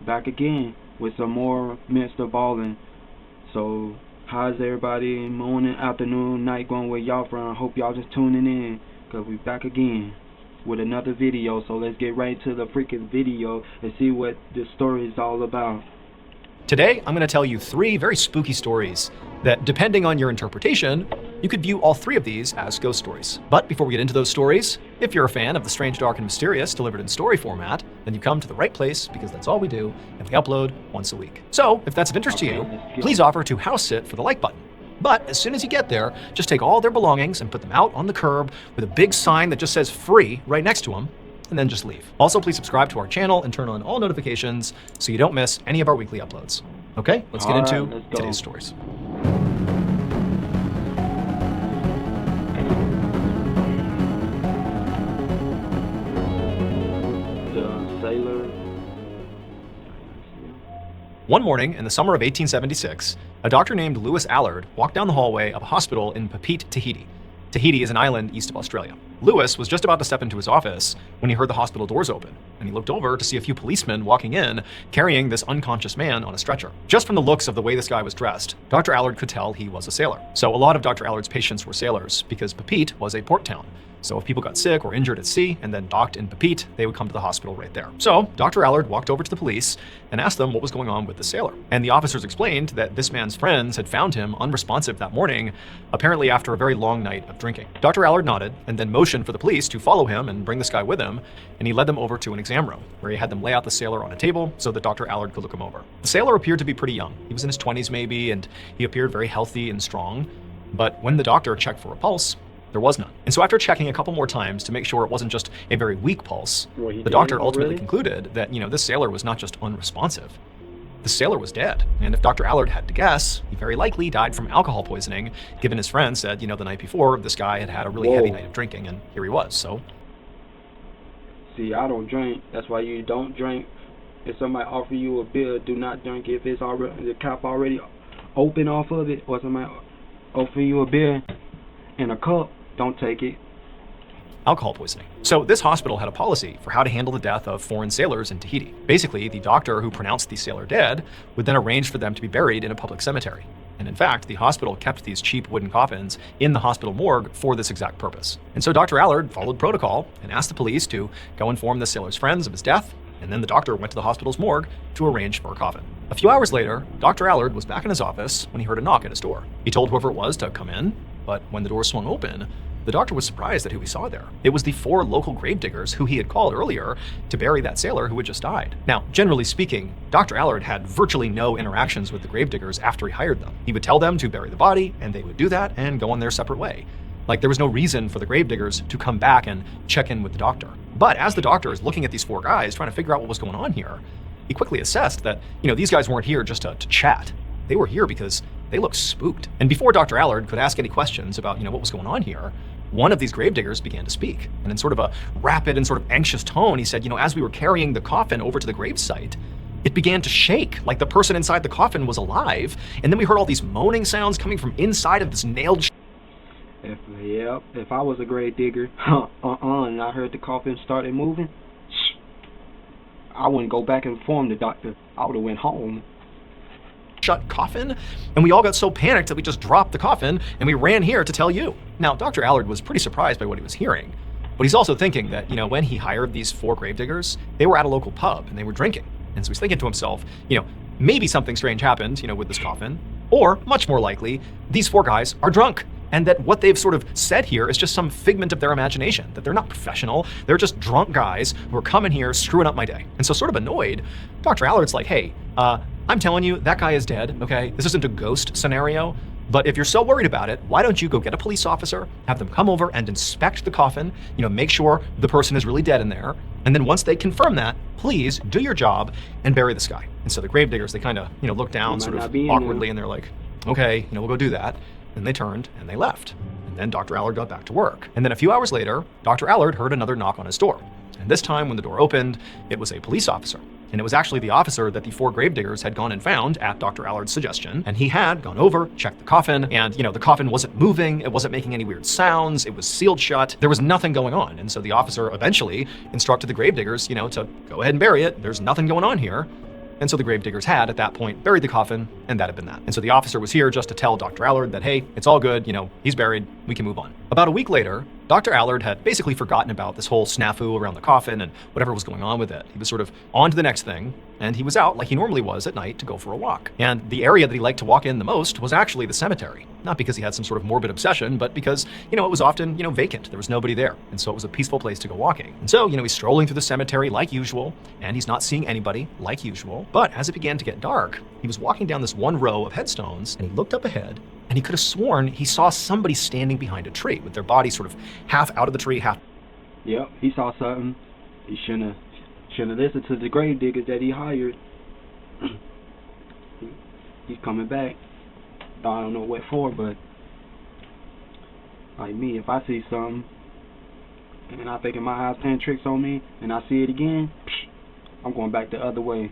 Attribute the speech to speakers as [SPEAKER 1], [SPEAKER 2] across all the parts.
[SPEAKER 1] back again with some more Mr. Ballin'. So how's everybody morning, afternoon, night going, where y'all from? Hope y'all just tuning in, cause we back again with another video. So let's get right to the freaking video and see what this story is all about.
[SPEAKER 2] Today, I'm going to tell you 3 very spooky stories that, depending on your interpretation, you could view all 3 of these as ghost stories. But before we get into those stories, if you're a fan of the strange, dark, and mysterious delivered in story format, then you come to the right place, because that's all we do, and we upload once a week. So, if that's of interest to you, please offer to house sit for the like button. But as soon as you get there, just take all their belongings and put them out on the curb with a big sign that just says free right next to them, and then just leave. Also, please subscribe to our channel and turn on all notifications so you don't miss any of our weekly uploads. Okay, let's get into today's stories.
[SPEAKER 1] The sailor.
[SPEAKER 2] One morning in the summer of 1876, a doctor named Lewis Allard walked down the hallway of a hospital in Papeete, Tahiti. Tahiti is an island east of Australia. Lewis was just about to step into his office when he heard the hospital doors open, and he looked over to see a few policemen walking in, carrying this unconscious man on a stretcher. Just from the looks of the way this guy was dressed, Dr. Allard could tell he was a sailor. So a lot of Dr. Allard's patients were sailors, because Papeete was a port town. So if people got sick or injured at sea and then docked in Papeete, they would come to the hospital right there. So Dr. Allard walked over to the police and asked them what was going on with the sailor. And the officers explained that this man's friends had found him unresponsive that morning, apparently after a very long night of drinking. Dr. Allard nodded and then motioned for the police to follow him and bring this guy with him, and he led them over to an exam room, where he had them lay out the sailor on a table so that Dr. Allard could look him over. The sailor appeared to be pretty young. He was in his 20s maybe, and he appeared very healthy and strong. But when the doctor checked for a pulse, there was none. And so after checking a couple more times to make sure it wasn't just a very weak pulse, the doctor ultimately concluded that, this sailor was not just unresponsive. The sailor was dead. And if Dr. Allard had to guess, he very likely died from alcohol poisoning, given his friend said, the night before, this guy had had a really heavy night of drinking, and here he was, so.
[SPEAKER 1] See, I don't drink. That's why you don't drink. If somebody offer you a beer, do not drink if it's already, the cap already open off of it, or somebody offer you a beer in a cup, don't take it.
[SPEAKER 2] Alcohol poisoning. So this hospital had a policy for how to handle the death of foreign sailors in Tahiti. Basically, the doctor who pronounced the sailor dead would then arrange for them to be buried in a public cemetery. And in fact, the hospital kept these cheap wooden coffins in the hospital morgue for this exact purpose. And so Dr. Allard followed protocol and asked the police to go inform the sailor's friends of his death, and then the doctor went to the hospital's morgue to arrange for a coffin. A few hours later, Dr. Allard was back in his office when he heard a knock at his door. He told whoever it was to come in, but when the door swung open, the doctor was surprised at who he saw there. It was the 4 local gravediggers who he had called earlier to bury that sailor who had just died. Now, generally speaking, Dr. Allard had virtually no interactions with the gravediggers after he hired them. He would tell them to bury the body, and they would do that and go on their separate way. Like, there was no reason for the gravediggers to come back and check in with the doctor. But as the doctor is looking at these 4 guys trying to figure out what was going on here, he quickly assessed that, these guys weren't here just to chat. They were here because they looked spooked. And before Dr. Allard could ask any questions about, what was going on here, one of these gravediggers began to speak. And in sort of a rapid and sort of anxious tone, he said, as we were carrying the coffin over to the gravesite, it began to shake like the person inside the coffin was alive. And then we heard all these moaning sounds coming from inside of this nailed
[SPEAKER 1] If I was a grave digger, and I heard the coffin started moving, I wouldn't go back and inform the doctor. I would have went home.
[SPEAKER 2] Shut coffin, and we all got so panicked that we just dropped the coffin and we ran here to tell you. Now, Dr. Allard was pretty surprised by what he was hearing, but he's also thinking that, when he hired these 4 gravediggers, they were at a local pub and they were drinking. And so he's thinking to himself, maybe something strange happened, with this coffin, or much more likely, these 4 guys are drunk. And that what they've sort of said here is just some figment of their imagination, that they're not professional, they're just drunk guys who are coming here screwing up my day. And so sort of annoyed, Dr. Allard's like, hey, I'm telling you, that guy is dead, okay? This isn't a ghost scenario, but if you're so worried about it, why don't you go get a police officer, have them come over and inspect the coffin, make sure the person is really dead in there, and then once they confirm that, please do your job and bury this guy. And so the gravediggers, they kind of, look down sort of awkwardly, and they're like, okay, we'll go do that. And they turned and they left. And then Dr. Allard got back to work. And then a few hours later, Dr. Allard heard another knock on his door. And this time when the door opened, it was a police officer. And it was actually the officer that the 4 gravediggers had gone and found at Dr. Allard's suggestion. And he had gone over, checked the coffin, and the coffin wasn't moving, it wasn't making any weird sounds, it was sealed shut, there was nothing going on. And so the officer eventually instructed the gravediggers, to go ahead and bury it, there's nothing going on here. And so the gravediggers had, at that point, buried the coffin, and that had been that. And so the officer was here just to tell Dr. Allard that, hey, it's all good, he's buried, we can move on. About a week later, Dr. Allard had basically forgotten about this whole snafu around the coffin and whatever was going on with it. He was sort of on to the next thing, and he was out like he normally was at night to go for a walk. And the area that he liked to walk in the most was actually the cemetery. Not because he had some sort of morbid obsession, but because, it was often, vacant. There was nobody there. And so it was a peaceful place to go walking. And so, he's strolling through the cemetery like usual, and he's not seeing anybody like usual. But as it began to get dark, he was walking down this one row of headstones, and he looked up ahead, and he could have sworn he saw somebody standing behind a tree with their body sort of half out of the tree, half.
[SPEAKER 1] Yep, he saw something. He shouldn't have listened to the grave diggers that he hired. He's coming back. I don't know what for, but like me, if I see something and I think my eyes playing tricks on me and I see it again, I'm going back the other way.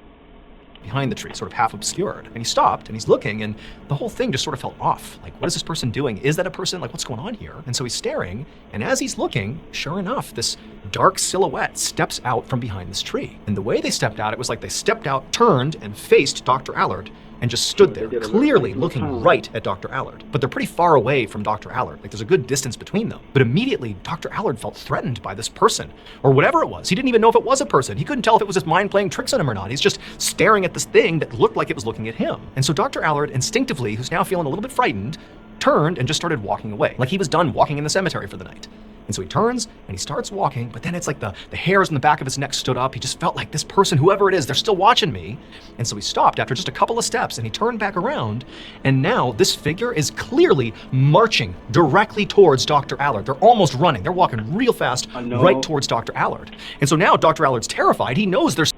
[SPEAKER 2] Behind the tree, sort of half obscured. And he stopped and he's looking, and the whole thing just sort of felt off. Like, what is this person doing? Is that a person? Like, what's going on here? And so he's staring, and as he's looking, sure enough, this dark silhouette steps out from behind this tree. And the way they stepped out, it was like they stepped out, turned, and faced Dr. Allard, and just stood there, clearly looking right at Dr. Allard. But they're pretty far away from Dr. Allard. Like, there's a good distance between them. But immediately, Dr. Allard felt threatened by this person, or whatever it was. He didn't even know if it was a person. He couldn't tell if it was his mind playing tricks on him or not. He's just staring at this thing that looked like it was looking at him. And so Dr. Allard, instinctively, who's now feeling a little bit frightened, turned and just started walking away, like he was done walking in the cemetery for the night. And so he turns and he starts walking, but then it's like the hairs on the back of his neck stood up. He just felt like this person, whoever it is, they're still watching me. And so he stopped after just a couple of steps and he turned back around. And now this figure is clearly marching directly towards Dr. Allard. They're almost running. They're walking real fast right towards Dr. Allard. And so now Dr. Allard's terrified. He knows there's...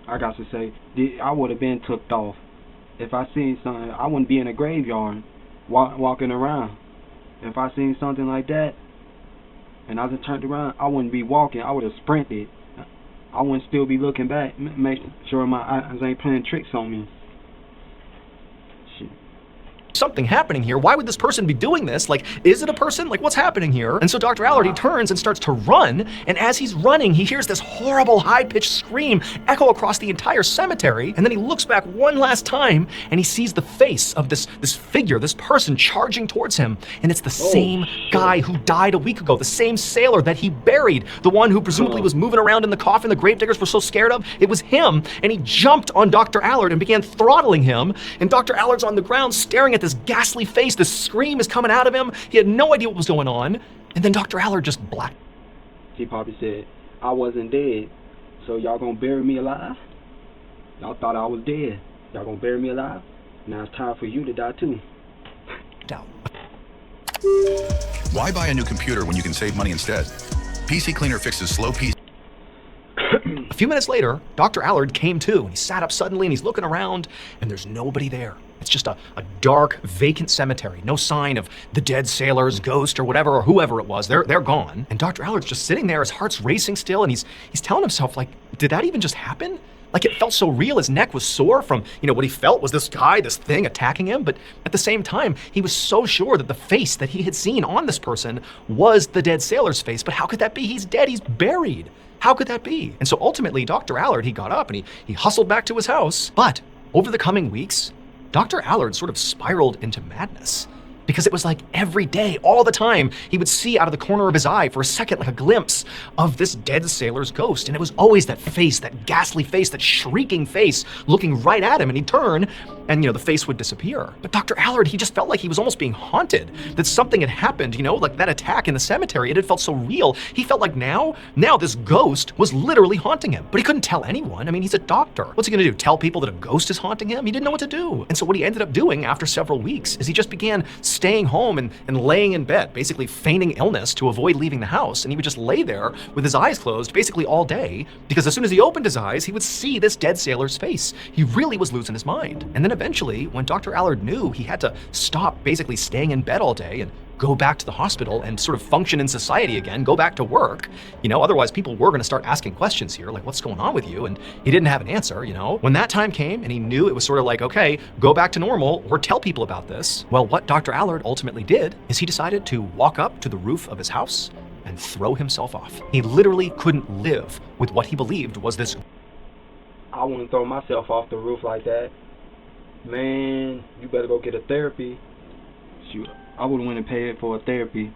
[SPEAKER 1] I got to say, I would have been took off. If I seen something, I wouldn't be in a graveyard walking around. If I seen something like that, and I just turned around, I wouldn't be walking. I would have sprinted. I wouldn't still be looking back, make sure my eyes ain't playing tricks on me. Shit.
[SPEAKER 2] Something happening here. Why would this person be doing this? Like, is it a person? Like, what's happening here? And so Dr. Allard, he turns and starts to run, and as he's running, he hears this horrible high-pitched scream echo across the entire cemetery, and then he looks back one last time, and he sees the face of this figure, this person charging towards him, and it's the same guy who died a week ago, the same sailor that he buried, the one who presumably was moving around in the coffin the gravediggers were so scared of. It was him, and he jumped on Dr. Allard and began throttling him, and Dr. Allard's on the ground staring at this ghastly face. The scream is coming out of him. He had no idea what was going on. And then Dr. Allard just blacked.
[SPEAKER 1] He probably said, I wasn't dead, so y'all gonna bury me alive? Y'all thought I was dead. Y'all gonna bury me alive? Now it's time for you to die too.
[SPEAKER 2] Out.
[SPEAKER 3] Why buy a new computer when you can save money instead? PC Cleaner fixes slow PC.
[SPEAKER 2] A few minutes later, Dr. Allard came to, and he sat up suddenly, and he's looking around, and there's nobody there. It's just a dark, vacant cemetery. No sign of the dead sailor's ghost or whatever, or whoever it was. They're gone. And Dr. Allard's just sitting there, his heart's racing still, and he's telling himself, like, did that even just happen? Like, it felt so real. His neck was sore from, what he felt was this guy, this thing attacking him. But at the same time, he was so sure that the face that he had seen on this person was the dead sailor's face. But how could that be? He's dead. He's buried. How could that be? And so ultimately, Dr. Allard, he got up and he hustled back to his house. But over the coming weeks, Dr. Allard sort of spiraled into madness. Because it was like every day, all the time, he would see out of the corner of his eye for a second like a glimpse of this dead sailor's ghost. And it was always that face, that ghastly face, that shrieking face looking right at him. And he'd turn and, the face would disappear. But Dr. Allard, he just felt like he was almost being haunted, that something had happened, like that attack in the cemetery. It had felt so real. He felt like now this ghost was literally haunting him. But he couldn't tell anyone. I mean, he's a doctor. What's he gonna do? Tell people that a ghost is haunting him? He didn't know what to do. And so what he ended up doing after several weeks is he just began staying home and laying in bed, basically feigning illness to avoid leaving the house. And he would just lay there with his eyes closed basically all day, because as soon as he opened his eyes, he would see this dead sailor's face. He really was losing his mind. And then eventually, when Dr. Allard knew he had to stop basically staying in bed all day and go back to the hospital and sort of function in society again, go back to work, otherwise people were gonna start asking questions here, like, what's going on with you? And he didn't have an answer, When that time came and he knew it was sort of like, okay, go back to normal or tell people about this. Well, what Dr. Allard ultimately did is he decided to walk up to the roof of his house and throw himself off. He literally couldn't live with what he believed was this.
[SPEAKER 1] I wouldn't throw myself off the roof like that. Man, you better go get a therapy. Shoot, I would have went and paid for a therapy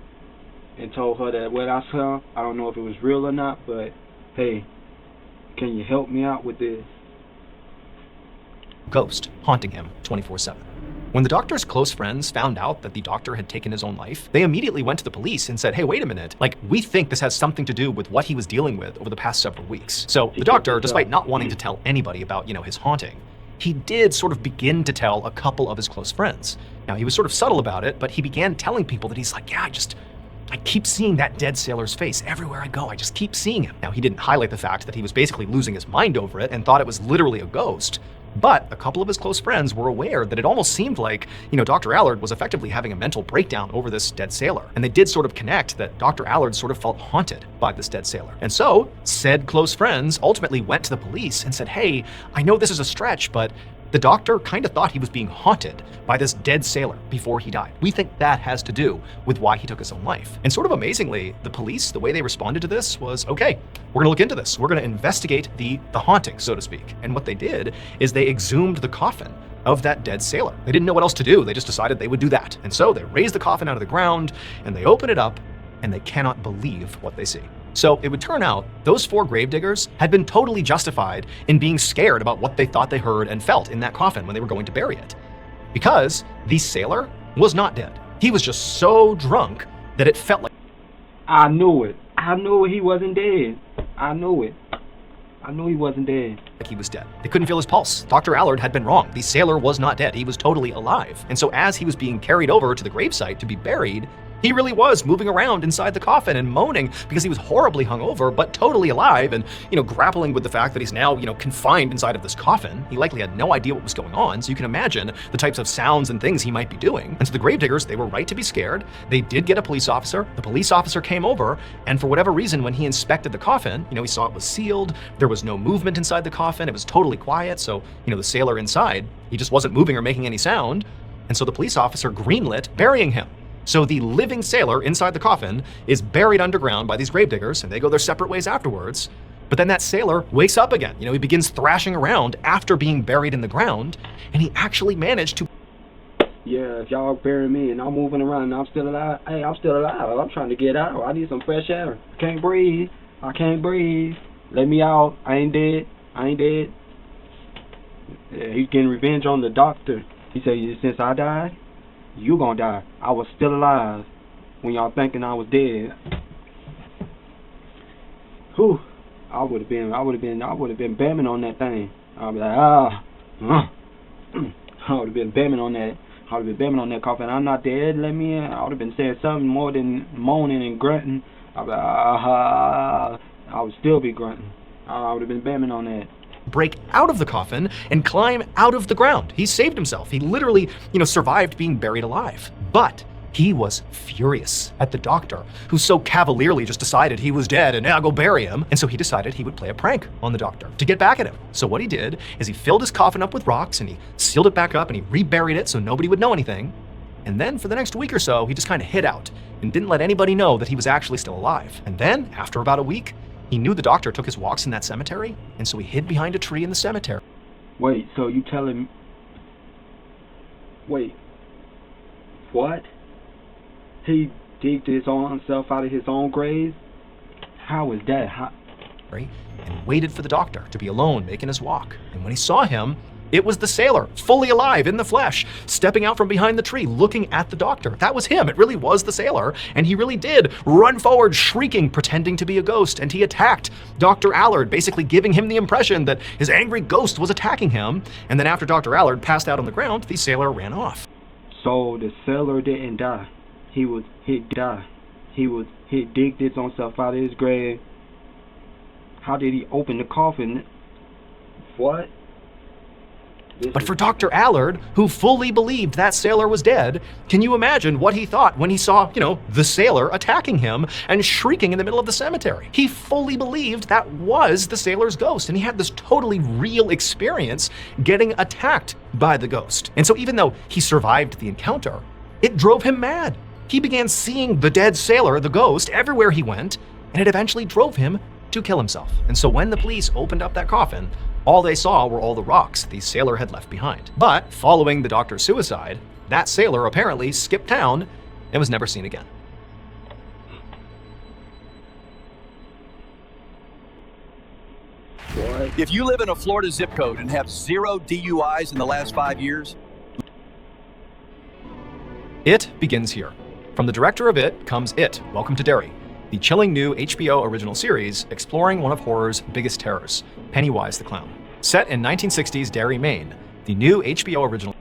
[SPEAKER 1] and told her that what I saw, I don't know if it was real or not, but hey, can you help me out with this?
[SPEAKER 2] Ghost haunting him 24/7. When the doctor's close friends found out that the doctor had taken his own life, they immediately went to the police and said, hey, wait a minute, like, we think this has something to do with what he was dealing with over the past several weeks. So the doctor, despite not wanting to tell anybody about, his haunting, he did sort of begin to tell a couple of his close friends. Now, he was sort of subtle about it, but he began telling people that he's like, yeah, I keep seeing that dead sailor's face everywhere I go. I just keep seeing him. Now, he didn't highlight the fact that he was basically losing his mind over it and thought it was literally a ghost. But a couple of his close friends were aware that it almost seemed like, Dr. Allard was effectively having a mental breakdown over this dead sailor. And they did sort of connect that Dr. Allard sort of felt haunted by this dead sailor. And so, said close friends ultimately went to the police and said, hey, I know this is a stretch, but the doctor kind of thought he was being haunted by this dead sailor before he died. We think that has to do with why he took his own life. And sort of amazingly, the police, the way they responded to this was, okay, we're gonna look into this. We're gonna investigate the haunting, so to speak. And what they did is they exhumed the coffin of that dead sailor. They didn't know what else to do. They just decided they would do that. And so they raised the coffin out of the ground and they open it up and they cannot believe what they see. So it would turn out those 4 gravediggers had been totally justified in being scared about what they thought they heard and felt in that coffin when they were going to bury it. Because the sailor was not dead. He was just so drunk that it felt like...
[SPEAKER 1] I knew it. I knew he wasn't dead. I knew it. I knew he wasn't dead.
[SPEAKER 2] Like he was dead. They couldn't feel his pulse. Dr. Allard had been wrong. The sailor was not dead. He was totally alive. And so as he was being carried over to the gravesite to be buried, he really was moving around inside the coffin and moaning because he was horribly hungover, but totally alive and, grappling with the fact that he's now, confined inside of this coffin. He likely had no idea what was going on, so you can imagine the types of sounds and things he might be doing. And so the gravediggers, they were right to be scared. They did get a police officer. The police officer came over, and for whatever reason, when he inspected the coffin, he saw it was sealed. There was no movement inside the coffin. It was totally quiet, so, the sailor inside, he just wasn't moving or making any sound. And so the police officer greenlit burying him. So the living sailor inside the coffin is buried underground by these gravediggers, and they go their separate ways afterwards. But then that sailor wakes up again. He begins thrashing around after being buried in the ground, and he actually managed to...
[SPEAKER 1] Yeah, if y'all bury me and I'm moving around and I'm still alive, hey, I'm still alive. I'm trying to get out. I need some fresh air. I can't breathe. I can't breathe. Let me out. I ain't dead. I ain't dead. Yeah, he's getting revenge on the doctor. He said, since I died, you gonna die. I was still alive when y'all thinking I was dead. Whew. I would have been bamming on that thing. I'd be like, I would have been bamming on that. I would have been bamming on that coffin. I'm not dead. Let me in. I would have been saying something more than moaning and grunting. I'd be like, I would still be grunting. I would have been bamming on that.
[SPEAKER 2] Break out of the coffin and climb out of the ground. He saved himself. He literally, survived being buried alive. But he was furious at the doctor, who so cavalierly just decided he was dead and now go bury him. And so he decided he would play a prank on the doctor to get back at him. So what he did is he filled his coffin up with rocks and he sealed it back up and he reburied it so nobody would know anything. And then for the next week or so, he just kind of hid out and didn't let anybody know that he was actually still alive. And then after about a week, he knew the doctor took his walks in that cemetery, and so he hid behind a tree in the cemetery.
[SPEAKER 1] Wait, so you telling... Wait. What? He digged his own self out of his own grave? How is that?
[SPEAKER 2] And waited for the doctor to be alone making his walk. And when he saw him, it was the sailor, fully alive in the flesh, stepping out from behind the tree, looking at the doctor. That was him. It really was the sailor. And he really did run forward, shrieking, pretending to be a ghost. And he attacked Dr. Allard, basically giving him the impression that his angry ghost was attacking him. And then after Dr. Allard passed out on the ground, the sailor ran off.
[SPEAKER 1] So the sailor didn't die. He died. He digged his own self out of his grave. How did he open the coffin? What?
[SPEAKER 2] But for Dr. Allard, who fully believed that sailor was dead, can you imagine what he thought when he saw, the sailor attacking him and shrieking in the middle of the cemetery? He fully believed that was the sailor's ghost, and he had this totally real experience getting attacked by the ghost. And so even though he survived the encounter, it drove him mad. He began seeing the dead sailor, the ghost, everywhere he went, and it eventually drove him to kill himself. And so when the police opened up that coffin, All they saw were all the rocks the sailor had left behind. But following the doctor's suicide, that sailor apparently skipped town and was never seen again.
[SPEAKER 4] If you live in a Florida zip code and have 0 DUIs in the last 5 years,
[SPEAKER 2] It begins here. From the director of It comes It, Welcome to Derry, the chilling new HBO original series exploring one of horror's biggest terrors, Pennywise the Clown. Set in 1960s Derry, Maine, the new HBO original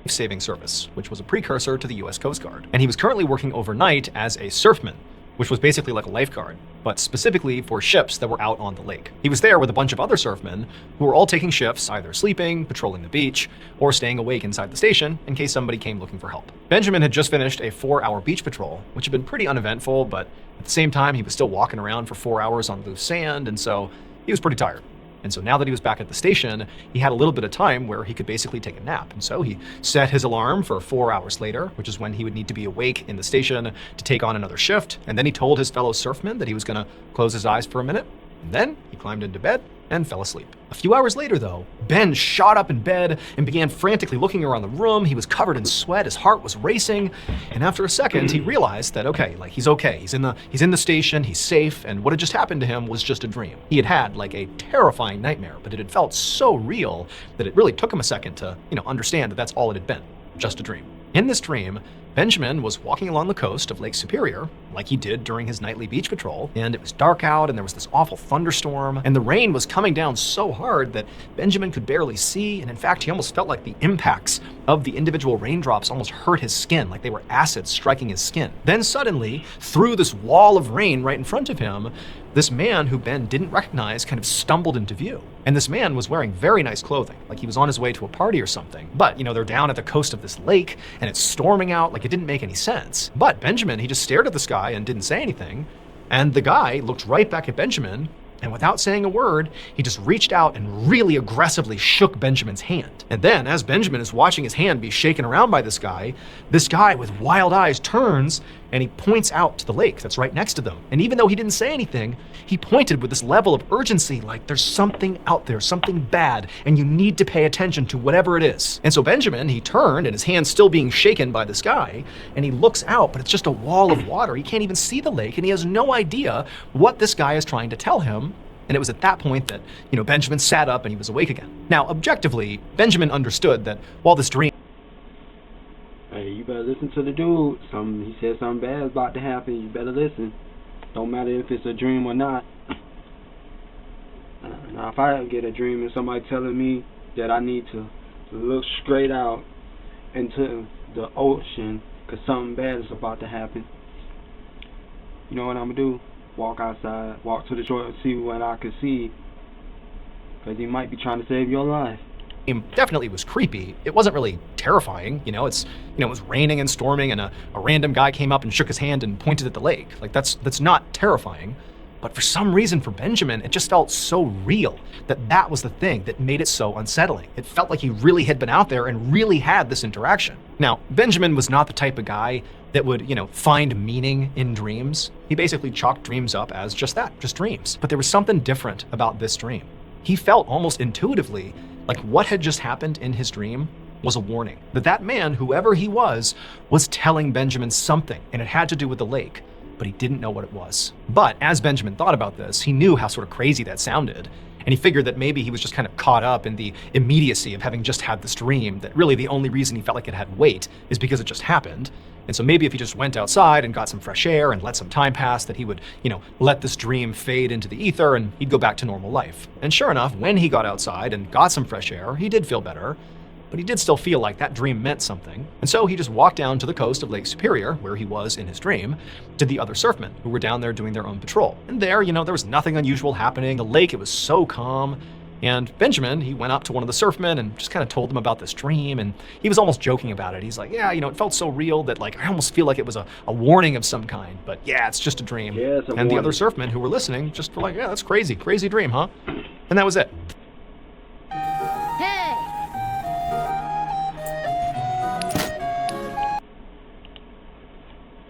[SPEAKER 2] life-saving service, which was a precursor to the US Coast Guard. And he was currently working overnight as a surfman, which was basically like a lifeguard, but specifically for ships that were out on the lake. He was there with a bunch of other surfmen who were all taking shifts, either sleeping, patrolling the beach, or staying awake inside the station in case somebody came looking for help. Benjamin had just finished a 4-hour beach patrol, which had been pretty uneventful, but at the same time, he was still walking around for 4 hours on loose sand, and so he was pretty tired. And so now that he was back at the station, he had a little bit of time where he could basically take a nap. And so he set his alarm for 4 hours later, which is when he would need to be awake in the station to take on another shift. And then he told his fellow surfmen that he was going to close his eyes for a minute. And then he climbed into bed and fell asleep. A few hours later, though, Ben shot up in bed and began frantically looking around the room. He was covered in sweat, his heart was racing, and after a second, he realized that he's okay. He's in the station, he's safe, and what had just happened to him was just a dream. He had had like a terrifying nightmare, but it had felt so real that it really took him a second to, understand that that's all it had been, just a dream. In this dream, Benjamin was walking along the coast of Lake Superior, like he did during his nightly beach patrol, and it was dark out and there was this awful thunderstorm, and the rain was coming down so hard that Benjamin could barely see, and in fact, he almost felt like the impacts of the individual raindrops almost hurt his skin, like they were acid striking his skin. Then suddenly, through this wall of rain right in front of him, this man who Ben didn't recognize kind of stumbled into view. And this man was wearing very nice clothing, like he was on his way to a party or something. But, they're down at the coast of this lake, and it's storming out, like it didn't make any sense. But Benjamin, he just stared at this guy and didn't say anything. And the guy looked right back at Benjamin, and without saying a word, he just reached out and really aggressively shook Benjamin's hand. And then, as Benjamin is watching his hand be shaken around by this guy with wild eyes turns and he points out to the lake that's right next to them. And even though he didn't say anything, he pointed with this level of urgency, like there's something out there, something bad, and you need to pay attention to whatever it is. And so Benjamin, he turned, and his hand's still being shaken by this guy, and he looks out, but it's just a wall of water. He can't even see the lake, and he has no idea what this guy is trying to tell him. And it was at that point that, Benjamin sat up and he was awake again. Now, objectively, Benjamin understood that while this dream...
[SPEAKER 1] Hey, you better listen to the dude. He said something bad is about to happen. You better listen. Don't matter if it's a dream or not. Now, if I get a dream and somebody telling me that I need to look straight out into the ocean because something bad is about to happen, you know what I'm going to do? Walk outside, walk to the shore and see what I can see, because he might be trying to save your life.
[SPEAKER 2] It definitely was creepy. It wasn't really terrifying. It was raining and storming, and a random guy came up and shook his hand and pointed at the lake. Like that's not terrifying. But for some reason for Benjamin, it just felt so real that was the thing that made it so unsettling. It felt like he really had been out there and really had this interaction. Now, Benjamin was not the type of guy that would, find meaning in dreams. He basically chalked dreams up as just that, just dreams. But there was something different about this dream. He felt almost intuitively like what had just happened in his dream was a warning. That man, whoever he was telling Benjamin something, and it had to do with the lake, but he didn't know what it was. But as Benjamin thought about this, he knew how sort of crazy that sounded. And he figured that maybe he was just kind of caught up in the immediacy of having just had this dream, that really the only reason he felt like it had weight is because it just happened. And so maybe if he just went outside and got some fresh air and let some time pass, that he would, let this dream fade into the ether and he'd go back to normal life. And sure enough, when he got outside and got some fresh air, he did feel better, but he did still feel like that dream meant something. And so he just walked down to the coast of Lake Superior, where he was in his dream, to the other surfmen who were down there doing their own patrol. And there, there was nothing unusual happening. The lake, it was so calm. And Benjamin, he went up to one of the surfmen and just kind of told them about this dream, and he was almost joking about it. He's like, yeah, it felt so real that I almost feel like it was a warning of some kind, but yeah, it's just a dream.
[SPEAKER 1] Yeah, it's a
[SPEAKER 2] and
[SPEAKER 1] warning.
[SPEAKER 2] The other surfmen who were listening just were like, yeah, that's crazy dream, huh? And that was it.
[SPEAKER 5] Hey!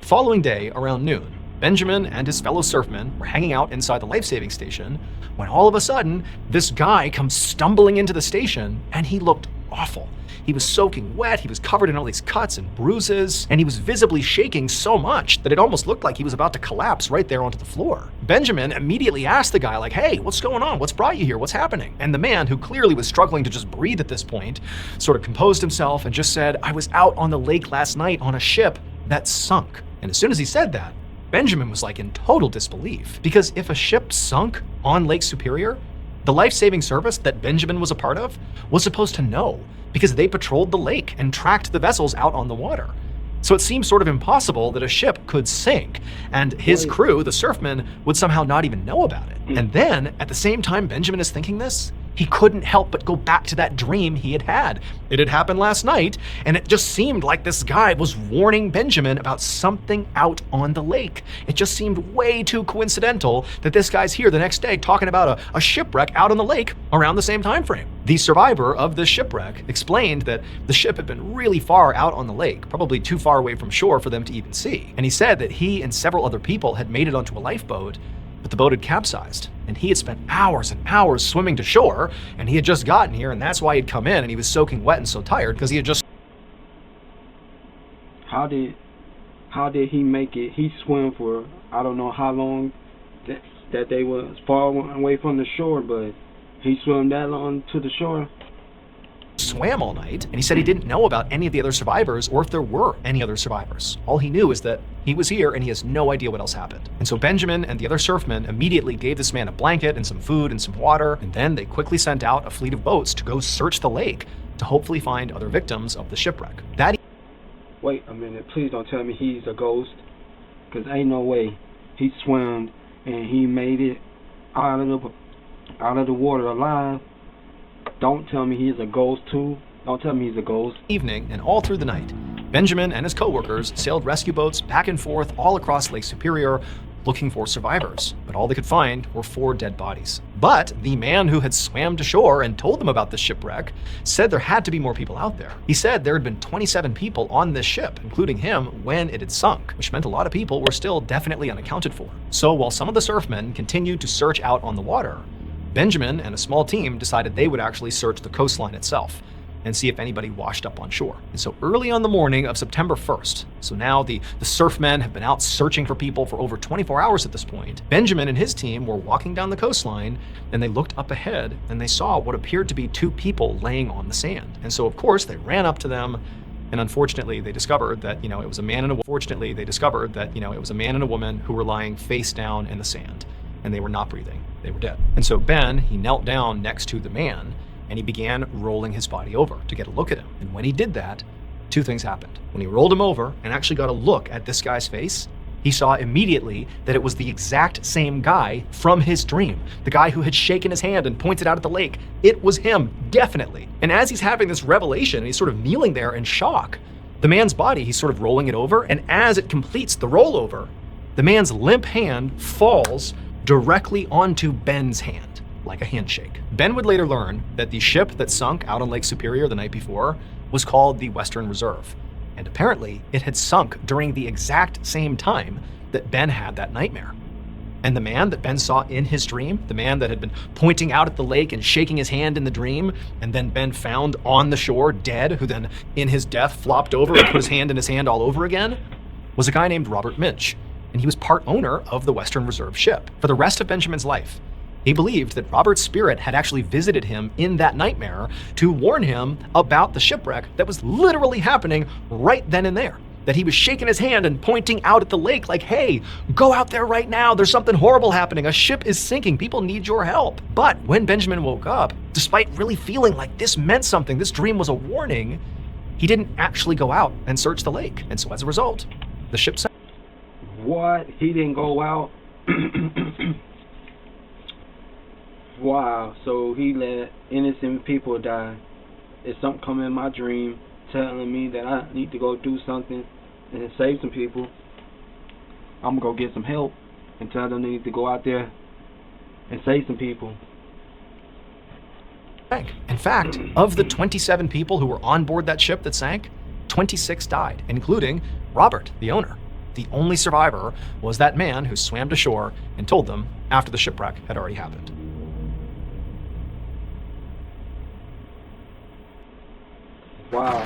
[SPEAKER 2] Following day, around noon, Benjamin and his fellow surfmen were hanging out inside the life-saving station when all of a sudden, this guy comes stumbling into the station, and he looked awful. He was soaking wet, he was covered in all these cuts and bruises, and he was visibly shaking so much that it almost looked like he was about to collapse right there onto the floor. Benjamin immediately asked the guy, like, hey, what's going on? What's brought you here? What's happening? And the man, who clearly was struggling to just breathe at this point, sort of composed himself and just said, I was out on the lake last night on a ship that sunk. And as soon as he said that, Benjamin was like in total disbelief, because if a ship sunk on Lake Superior, the life-saving service that Benjamin was a part of was supposed to know, because they patrolled the lake and tracked the vessels out on the water. So it seems sort of impossible that a ship could sink, and his crew, the surfmen, would somehow not even know about it. And then, at the same time Benjamin is thinking this, he couldn't help but go back to that dream he had had. It had happened last night, and it just seemed like this guy was warning Benjamin about something out on the lake. It just seemed way too coincidental that this guy's here the next day talking about a shipwreck out on the lake around the same time frame. The survivor of this shipwreck explained that the ship had been really far out on the lake, probably too far away from shore for them to even see. And he said that he and several other people had made it onto a lifeboat, but the boat had capsized, and he had spent hours and hours swimming to shore, and he had just gotten here, and that's why he'd come in, and he was soaking wet and so tired because he had just...
[SPEAKER 1] How did he make it? He swam for I don't know how long that they was far away from the shore, but he swam that long to the shore.
[SPEAKER 2] Swam all night, and he said he didn't know about any of the other survivors or if there were any other survivors. All he knew is that he was here and he has no idea what else happened. And so Benjamin and the other surfmen immediately gave this man a blanket and some food and some water, and then they quickly sent out a fleet of boats to go search the lake to hopefully find other victims of the shipwreck.
[SPEAKER 1] Wait a minute, please don't tell me he's a ghost, because ain't no way he swam and he made it out of the water alive. Don't tell me he's a ghost too. Don't tell me he's a ghost.
[SPEAKER 2] Evening and all through the night, Benjamin and his co-workers sailed rescue boats back and forth all across Lake Superior looking for survivors, but all they could find were 4 dead bodies. But the man who had swam to shore and told them about the shipwreck said there had to be more people out there. He said there had been 27 people on this ship, including him, when it had sunk, which meant a lot of people were still definitely unaccounted for. So while some of the surfmen continued to search out on the water, Benjamin and a small team decided they would actually search the coastline itself and see if anybody washed up on shore. And so early on the morning of September 1st, so now the surfmen have been out searching for people for over 24 hours at this point, Benjamin and his team were walking down the coastline, and they looked up ahead and they saw what appeared to be 2 people laying on the sand. And so of course they ran up to them, and unfortunately they discovered that, it was a man and a woman who were lying face down in the sand, and they were not breathing. They were dead. And so Ben, he knelt down next to the man, and he began rolling his body over to get a look at him. And when he did that, 2 things happened. When he rolled him over and actually got a look at this guy's face, he saw immediately that it was the exact same guy from his dream. The guy who had shaken his hand and pointed out at the lake. It was him, definitely. And as he's having this revelation, and he's sort of kneeling there in shock, the man's body, he's sort of rolling it over, and as it completes the rollover, the man's limp hand falls directly onto Ben's hand, like a handshake. Ben would later learn that the ship that sunk out on Lake Superior the night before was called the Western Reserve, and apparently it had sunk during the exact same time that Ben had that nightmare. And the man that Ben saw in his dream, the man that had been pointing out at the lake and shaking his hand in the dream, and then Ben found on the shore dead, who then in his death flopped over and put his hand in his hand all over again, was a guy named Robert Minch, and he was part owner of the Western Reserve ship. For the rest of Benjamin's life, he believed that Robert's spirit had actually visited him in that nightmare to warn him about the shipwreck that was literally happening right then and there. That he was shaking his hand and pointing out at the lake like, hey, go out there right now, there's something horrible happening, a ship is sinking, people need your help. But when Benjamin woke up, despite really feeling like this meant something, this dream was a warning, he didn't actually go out and search the lake. And so as a result, the ship sank.
[SPEAKER 1] What? He didn't go out? Wow, so he let innocent people die. If something come in my dream telling me that I need to go do something and save some people, I'm gonna go get some help and tell them they need to go out there and save some people.
[SPEAKER 2] In fact, of the 27 people who were on board that ship that sank, 26 died, including Robert, the owner. The only survivor was that man who swam to shore and told them after the shipwreck had already happened.
[SPEAKER 1] Wow.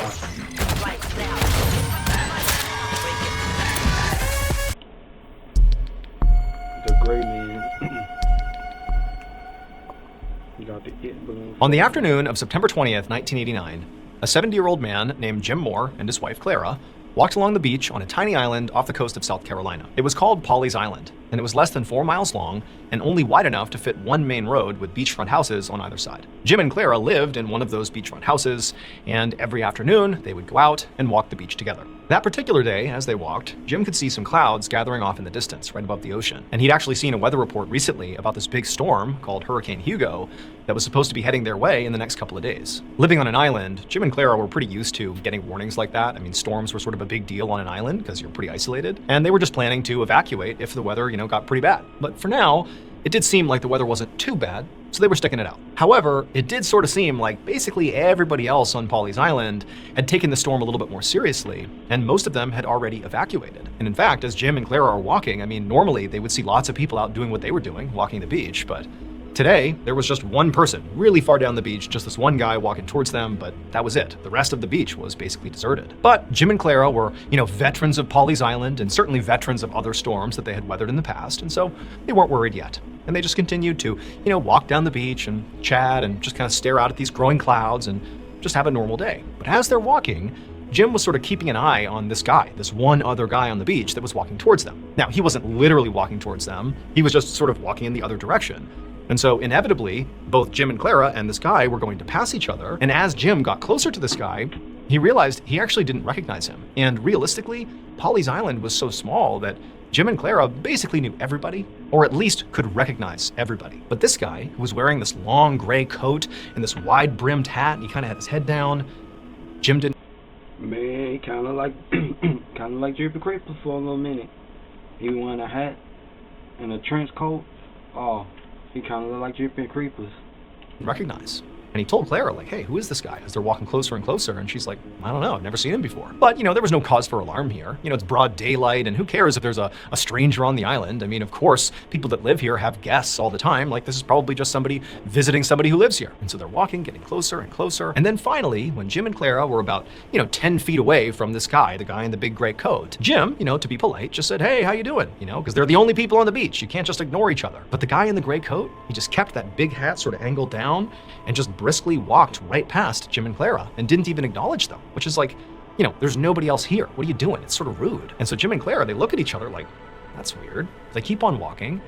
[SPEAKER 1] The gray man. You got the it balloon.
[SPEAKER 2] On the afternoon of September 20th, 1989, a 70-year-old man named Jim Moore and his wife Clara walked along the beach on a tiny island off the coast of South Carolina. It was called Polly's Island, and it was less than 4 miles long and only wide enough to fit one main road with beachfront houses on either side. Jim and Clara lived in one of those beachfront houses, and every afternoon they would go out and walk the beach together. That particular day, as they walked, Jim could see some clouds gathering off in the distance right above the ocean. And he'd actually seen a weather report recently about this big storm called Hurricane Hugo that was supposed to be heading their way in the next couple of days. Living on an island, Jim and Clara were pretty used to getting warnings like that. I mean, storms were sort of a big deal on an island because you're pretty isolated. And they were just planning to evacuate if the weather, got pretty bad. But for now, it did seem like the weather wasn't too bad, so they were sticking it out. However, it did sort of seem like basically everybody else on Polly's Island had taken the storm a little bit more seriously, and most of them had already evacuated. And in fact, as Jim and Clara are walking, I mean, normally they would see lots of people out doing what they were doing, walking the beach, but today, there was just one person really far down the beach, just this one guy walking towards them, but that was it. The rest of the beach was basically deserted. But Jim and Clara were, veterans of Polly's Island and certainly veterans of other storms that they had weathered in the past, and so they weren't worried yet. And they just continued to, walk down the beach and chat and just kind of stare out at these growing clouds and just have a normal day. But as they're walking, Jim was sort of keeping an eye on this guy, this one other guy on the beach that was walking towards them. Now, he wasn't literally walking towards them, he was just sort of walking in the other direction. And so inevitably, both Jim and Clara and this guy were going to pass each other. And as Jim got closer to this guy, he realized he actually didn't recognize him. And realistically, Polly's Island was so small that Jim and Clara basically knew everybody, or at least could recognize everybody. But this guy, who was wearing this long gray coat and this wide-brimmed hat, and he kind of had his head down, Jim didn't.
[SPEAKER 1] Man, he kind of like Drippy Creeper for a little minute. He wore a hat and a trench coat. Oh. He kind of looked like Drippy Creepers.
[SPEAKER 2] Recognize. And he told Clara, like, hey, who is this guy? As they're walking closer and closer. And she's like, I don't know, I've never seen him before. But, there was no cause for alarm here. It's broad daylight, and who cares if there's a stranger on the island? I mean, of course, people that live here have guests all the time. Like, this is probably just somebody visiting somebody who lives here. And so they're walking, getting closer and closer. And then finally, when Jim and Clara were about, 10 feet away from this guy, the guy in the big gray coat, Jim, to be polite, just said, hey, how you doing? Because they're the only people on the beach. You can't just ignore each other. But the guy in the gray coat, he just kept that big hat sort of angled down and just briskly walked right past Jim and Clara and didn't even acknowledge them, which is like, there's nobody else here. What are you doing? It's sort of rude. And so Jim and Clara, they look at each other like, that's weird. They keep on walking.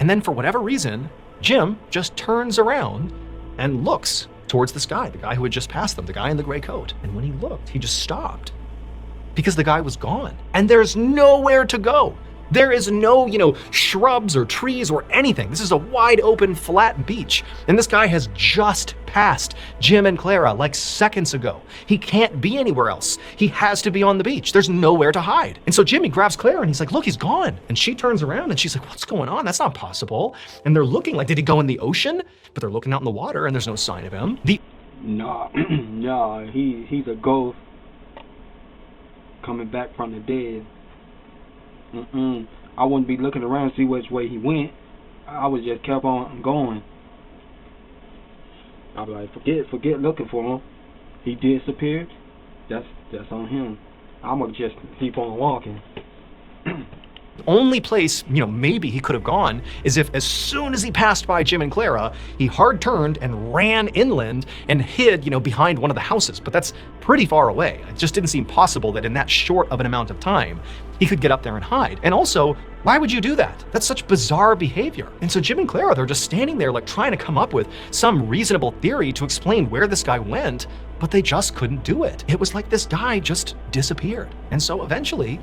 [SPEAKER 2] And then for whatever reason, Jim just turns around and looks towards this guy, the guy who had just passed them, the guy in the gray coat. And when he looked, he just stopped because the guy was gone and there's nowhere to go. There is no, shrubs or trees or anything. This is a wide open, flat beach. And this guy has just passed Jim and Clara like seconds ago. He can't be anywhere else. He has to be on the beach. There's nowhere to hide. And so Jimmy grabs Clara and he's like, look, he's gone. And she turns around and she's like, what's going on? That's not possible. And they're looking like, did he go in the ocean? But they're looking out in the water and there's no sign of him.
[SPEAKER 1] Nah, he's a ghost coming back from the dead. I wouldn't be looking around to see which way he went. I would just kept on going. I'd be like, forget looking for him. He disappeared. That's on him. I'ma just keep on walking.
[SPEAKER 2] The only place, maybe he could have gone is if as soon as he passed by Jim and Clara, he hard turned and ran inland and hid, behind one of the houses. But that's pretty far away. It just didn't seem possible that in that short of an amount of time, he could get up there and hide. And also, why would you do that? That's such bizarre behavior. And so Jim and Clara, they're just standing there like trying to come up with some reasonable theory to explain where this guy went, but they just couldn't do it. It was like this guy just disappeared. And so eventually,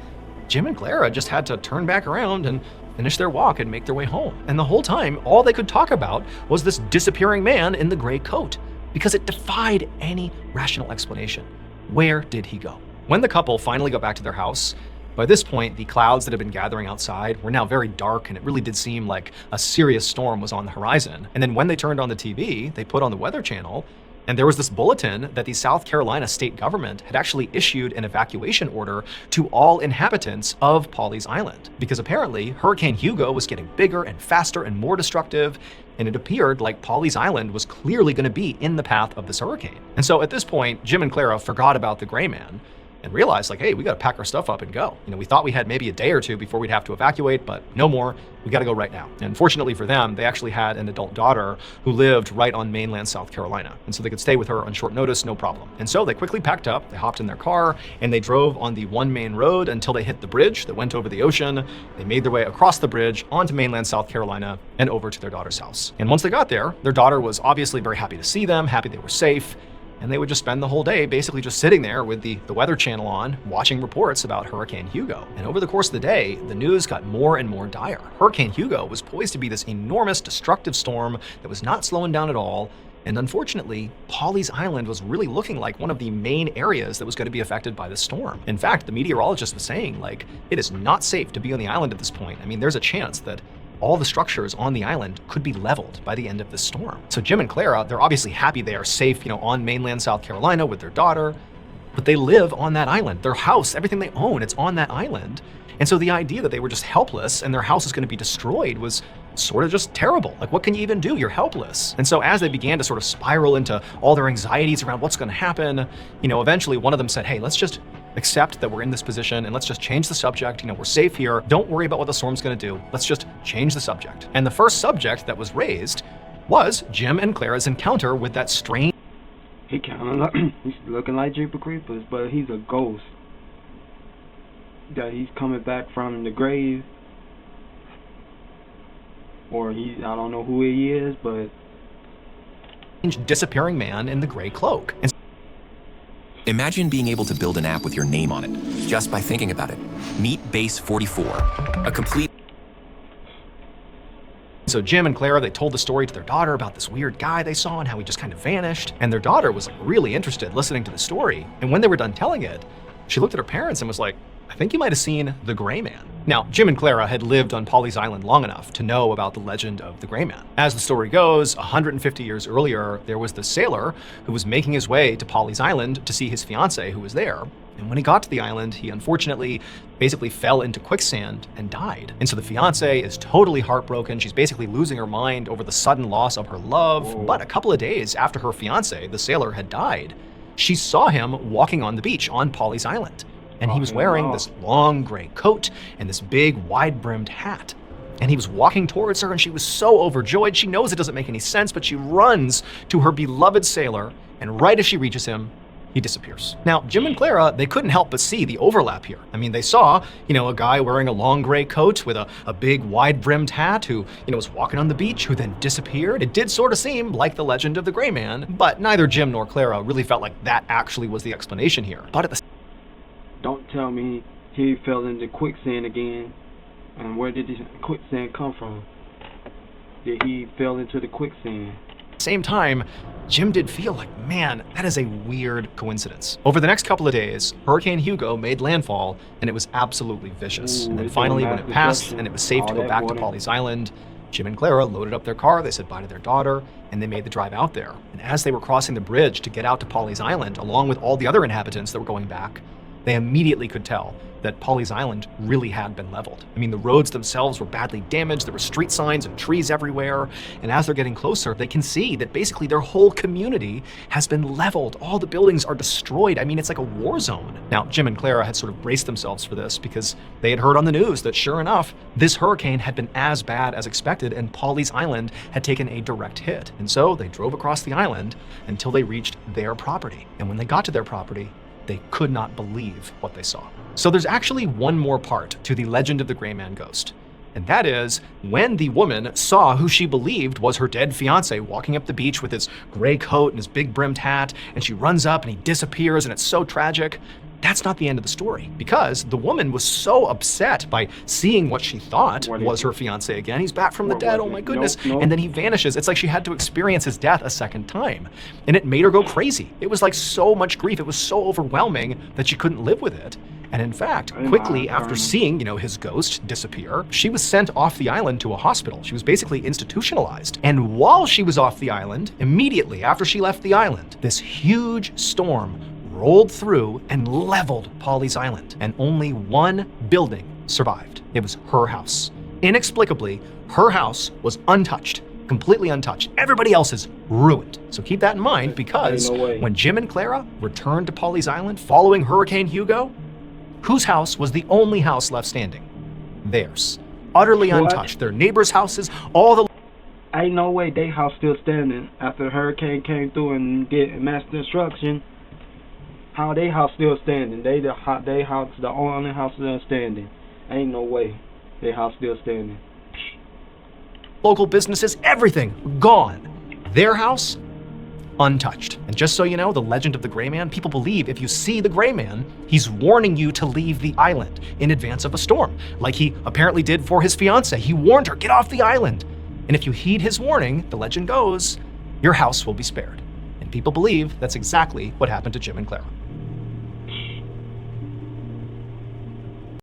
[SPEAKER 2] Jim and Clara just had to turn back around and finish their walk and make their way home. And the whole time, all they could talk about was this disappearing man in the gray coat, because it defied any rational explanation. Where did he go? When the couple finally got back to their house, by this point, the clouds that had been gathering outside were now very dark, and it really did seem like a serious storm was on the horizon. And then when they turned on the TV, they put on the Weather Channel, And there was this bulletin that the South Carolina state government had actually issued an evacuation order to all inhabitants of Pawleys Island, because apparently Hurricane Hugo was getting bigger and faster and more destructive, and it appeared like Pawleys Island was clearly going to be in the path of this hurricane. And so at this point, Jim and Clara forgot about the gray man and realized, like, hey, we got to pack our stuff up and go. We thought we had maybe a day or two before we'd have to evacuate, but no more. We got to go right now. And fortunately for them, they actually had an adult daughter who lived right on mainland South Carolina. And so they could stay with her on short notice, no problem. And so they quickly packed up, they hopped in their car, and they drove on the one main road until they hit the bridge that went over the ocean. They made their way across the bridge onto mainland South Carolina and over to their daughter's house. And once they got there, their daughter was obviously very happy to see them, happy they were safe. And they would just spend the whole day basically just sitting there with the Weather Channel on, watching reports about Hurricane Hugo. And over the course of the day, the news got more and more dire. Hurricane Hugo was poised to be this enormous, destructive storm that was not slowing down at all. And unfortunately, Pawleys Island was really looking like one of the main areas that was going to be affected by this storm. In fact, the meteorologist was saying, like, it is not safe to be on the island at this point. I mean, there's a chance that all the structures on the island could be leveled by the end of this storm. So Jim and Clara, they're obviously happy they are safe, on mainland South Carolina with their daughter, but they live on that island. Their house, everything they own, it's on that island. And so the idea that they were just helpless and their house is going to be destroyed was sort of just terrible. Like, what can you even do? You're helpless. And so as they began to sort of spiral into all their anxieties around what's going to happen, eventually one of them said, hey, let's just accept that we're in this position and let's just change the subject. We're safe here. Don't worry about what the storm's going to do. Let's just change the subject. And the first subject that was raised was Jim and Clara's encounter with that strange...
[SPEAKER 1] He kind of like, he's looking like Jeepers Creepers, but he's a ghost. That he's coming back from the grave. Or I don't know who he is, but...
[SPEAKER 2] disappearing man in the gray cloak. And
[SPEAKER 5] imagine being able to build an app with your name on it, just by thinking about it. Meet Base 44, a complete...
[SPEAKER 2] So Jim and Clara, they told the story to their daughter about this weird guy they saw and how he just kind of vanished. And their daughter was really interested listening to the story. And when they were done telling it, she looked at her parents and was like, I think you might have seen the Gray Man. Now, Jim and Clara had lived on Pawleys Island long enough to know about the legend of the Gray Man. As the story goes, 150 years earlier, there was this sailor who was making his way to Pawleys Island to see his fiancée who was there. And when he got to the island, he unfortunately basically fell into quicksand and died. And so the fiancée is totally heartbroken. She's basically losing her mind over the sudden loss of her love. Whoa. But a couple of days after her fiancé, the sailor, had died, she saw him walking on the beach on Pawleys Island. And he was wearing this long gray coat and this big wide-brimmed hat. And he was walking towards her and she was so overjoyed. She knows it doesn't make any sense, but she runs to her beloved sailor. And right as she reaches him, he disappears. Now, Jim and Clara, they couldn't help but see the overlap here. I mean, they saw, a guy wearing a long gray coat with a big wide-brimmed hat who, was walking on the beach, who then disappeared. It did sort of seem like the legend of the Gray Man, but neither Jim nor Clara really felt like that actually was the explanation here. But at the
[SPEAKER 1] Don't tell me he fell into quicksand again. And where did this quicksand come from? Did he fell into the quicksand?
[SPEAKER 2] same time, Jim did feel like, man, that is a weird coincidence. Over the next couple of days, Hurricane Hugo made landfall, and it was absolutely vicious. And then finally, when it passed and it was safe to go back to Pawleys Island, Jim and Clara loaded up their car, they said bye to their daughter, and they made the drive out there. And as they were crossing the bridge to get out to Pawleys Island, along with all the other inhabitants that were going back, they immediately could tell that Pawleys Island really had been leveled. I mean, the roads themselves were badly damaged, there were street signs and trees everywhere, and as they're getting closer, they can see that basically their whole community has been leveled. All the buildings are destroyed. I mean, it's like a war zone. Now, Jim and Clara had sort of braced themselves for this because they had heard on the news that sure enough, this hurricane had been as bad as expected and Pawleys Island had taken a direct hit. And so they drove across the island until they reached their property. And when they got to their property, they could not believe what they saw. So there's actually one more part to the legend of the Gray Man ghost. And that is when the woman saw who she believed was her dead fiance walking up the beach with his gray coat and his big brimmed hat, and she runs up and he disappears and it's so tragic. That's not the end of the story, because the woman was so upset by seeing what she thought was her fiance again. He's back from the dead, oh my goodness. Nope. And then he vanishes. It's like she had to experience his death a second time. And it made her go crazy. It was like so much grief. It was so overwhelming that she couldn't live with it. And in fact,
[SPEAKER 1] Hey,
[SPEAKER 2] quickly
[SPEAKER 1] Ma,
[SPEAKER 2] after
[SPEAKER 1] Colonel.
[SPEAKER 2] seeing, his ghost disappear, she was sent off the island to a hospital. She was basically institutionalized. And while she was off the island, immediately after she left the island, this huge storm rolled through and leveled Polly's island. And only one building survived. It was her house. Inexplicably, her house was untouched. Completely untouched. Everybody else is ruined. So keep that in mind, because
[SPEAKER 1] Ain't no way.
[SPEAKER 2] when Jim and Clara returned to Polly's Island following Hurricane Hugo, whose house was the only house left standing? Theirs. Utterly
[SPEAKER 1] What?
[SPEAKER 2] untouched. Their neighbors' houses, all the
[SPEAKER 1] Ain't no way they house still standing after the hurricane came through and did mass destruction. How they house still standing? They house, the only house still standing. Ain't no way they house still standing.
[SPEAKER 2] local businesses, everything gone. Their house, untouched. And just so you know, the legend of the Gray Man, people believe if you see the Gray Man, he's warning you to leave the island in advance of a storm, like he apparently did for his fiancée. He warned her, get off the island. And if you heed his warning, the legend goes, your house will be spared. And people believe that's exactly what happened to Jim and Clara.